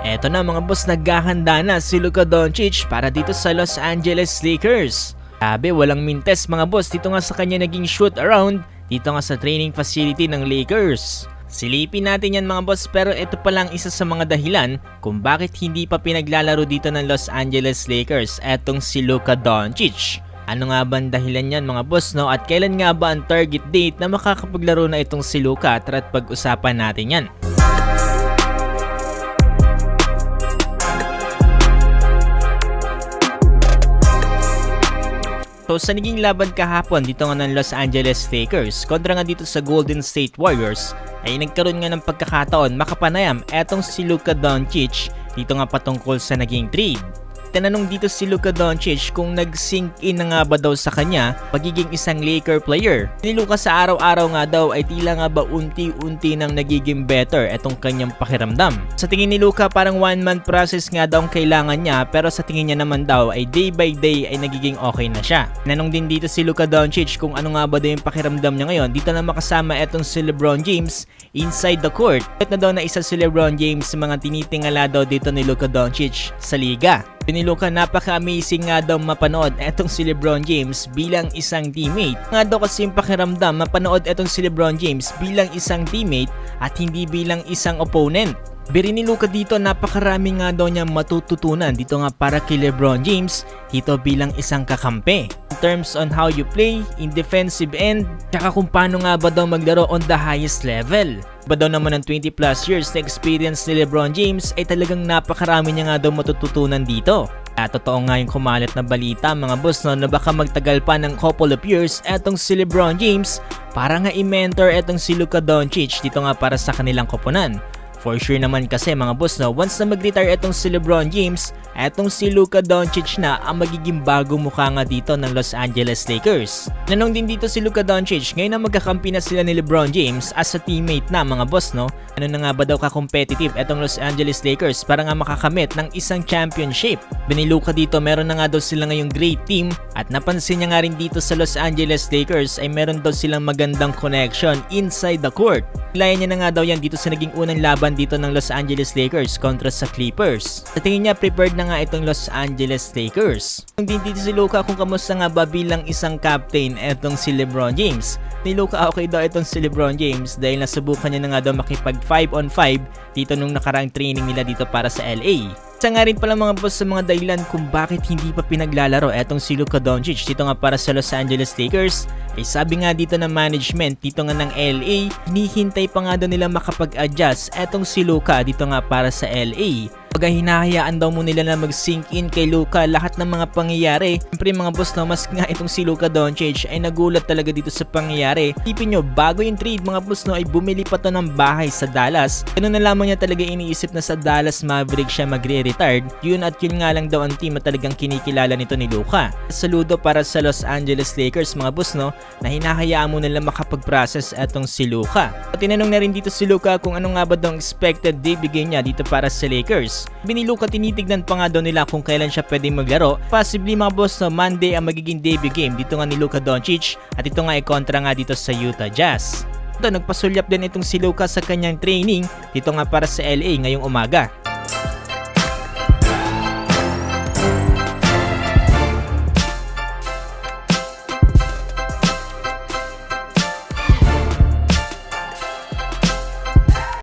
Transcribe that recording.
Eto na mga boss, naghahanda na si Luka Doncic para dito sa Los Angeles Lakers. Sabi walang mintes mga boss dito nga sa kanya naging shoot around dito nga sa training facility ng Lakers. Silipin natin yan mga boss, pero ito pa lang isa sa mga dahilan kung bakit hindi pa pinaglalaro dito ng Los Angeles Lakers etong si Luka Doncic. Ano nga ba ang dahilan yan mga boss, no? At kailan nga ba ang target date na makakapaglaro na itong si Luka? Tara't pag-usapan natin yan. So sa naging laban kahapon dito nga ng Los Angeles Lakers kontra nga dito sa Golden State Warriors ay nagkaroon nga ng pagkakataon makapanayam etong si Luka Doncic dito nga patungkol sa naging trade. Tinanong dito si Luka Doncic kung nag-sink in na nga ba daw sa kanya pagiging isang Laker player. Ni Luka sa araw-araw nga daw ay tila nga ba unti-unti nang nagiging better etong kanyang pakiramdam. Sa tingin ni Luka parang one-man process nga daw ang kailangan niya, pero sa tingin niya naman daw ay day by day ay nagiging okay na siya. Tinanong din dito si Luka Doncic kung ano nga ba daw yung pakiramdam niya ngayon dito na makasama etong si LeBron James inside the court. At na daw na isa si LeBron James sa mga tinitingala daw dito ni Luka Doncic sa liga. Ni Luka napaka-amazing nga daw mapanood etong si LeBron James bilang isang teammate. Nga daw kasi yung pakiramdam mapanood etong si LeBron James bilang isang teammate at hindi bilang isang opponent. Biri ni Luka dito napakarami nga daw niya matututunan dito nga para kay LeBron James dito bilang isang kakampi. In terms on how you play, in defensive end, tsaka kung paano nga ba daw maglaro on the highest level. Ba daw naman ng 20 plus years na experience ni LeBron James ay talagang napakarami niya nga daw matututunan dito. At totoo nga yung kumalat na balita mga boss, no, na baka magtagal pa ng couple of years etong si LeBron James para nga i-mentor etong si Luka Doncic dito nga para sa kanilang koponan. For sure naman kasi mga boss, no, once na mag-retire etong si LeBron James, etong si Luka Doncic na ang magiging bagong mukha nga dito ng Los Angeles Lakers. Nanong din dito si Luka Doncic ngayon na magkakampi na sila ni LeBron James as a teammate na mga boss, no? Ano na nga ba daw ka-competitive etong Los Angeles Lakers para nga makakamit ng isang championship? Biniluka dito meron na nga daw sila ngayong great team at napansin niya nga rin dito sa Los Angeles Lakers ay meron daw silang magandang connection inside the court. Ilayan niya na nga daw yan dito sa naging unang laban dito ng Los Angeles Lakers kontra sa Clippers. Sa tingin niya prepared na nga itong Los Angeles Lakers. Hindi dito si Luka kung kamusta nga ba bilang isang captain etong si LeBron James. Ni Luka okay daw itong si LeBron James dahil nasubukan niya na nga daw makipag 5-on-5 dito nung nakaraang training nila dito para sa LA. Isa nga rin pala mga boss sa mga dahilan kung bakit hindi pa pinaglalaro etong si Luka Doncic dito nga para sa Los Angeles Lakers ay sabi nga dito ng management dito nga ng LA, hinihintay pa nga daw nila makapag-adjust etong si Luka dito nga para sa LA. Pag hinahayaan daw mo nila na mag-sink in kay Luka lahat ng mga pangyayari. Siyempre mga boss, no, mas nga itong si Luka Doncic ay nagulat talaga dito sa pangyayari. Tipin nyo, bago yung trade mga boss, no, ay bumili pa to ng bahay sa Dallas. Ganun na lamang niya talaga iniisip na sa Dallas Mavericks siya magre-retired. Yun at yun nga lang daw ang team na talagang kinikilala nito ni Luka. Saludo para sa Los Angeles Lakers mga boss, no, na hinahayaan mo nila makapag-process etong si Luka. At tinanong na rin dito si Luka kung ano nga ba daw expected debut game niya dito para sa Lakers. Ni Luka tinitignan pa nga daw nila kung kailan siya pwedeng maglaro. Possibly mga boss, no, Monday ang magiging debut game dito nga ni Luka Doncic at ito nga ay kontra nga dito sa Utah Jazz. Ito, nagpasulyap din itong si Luka sa kanyang training dito nga para sa LA ngayong umaga.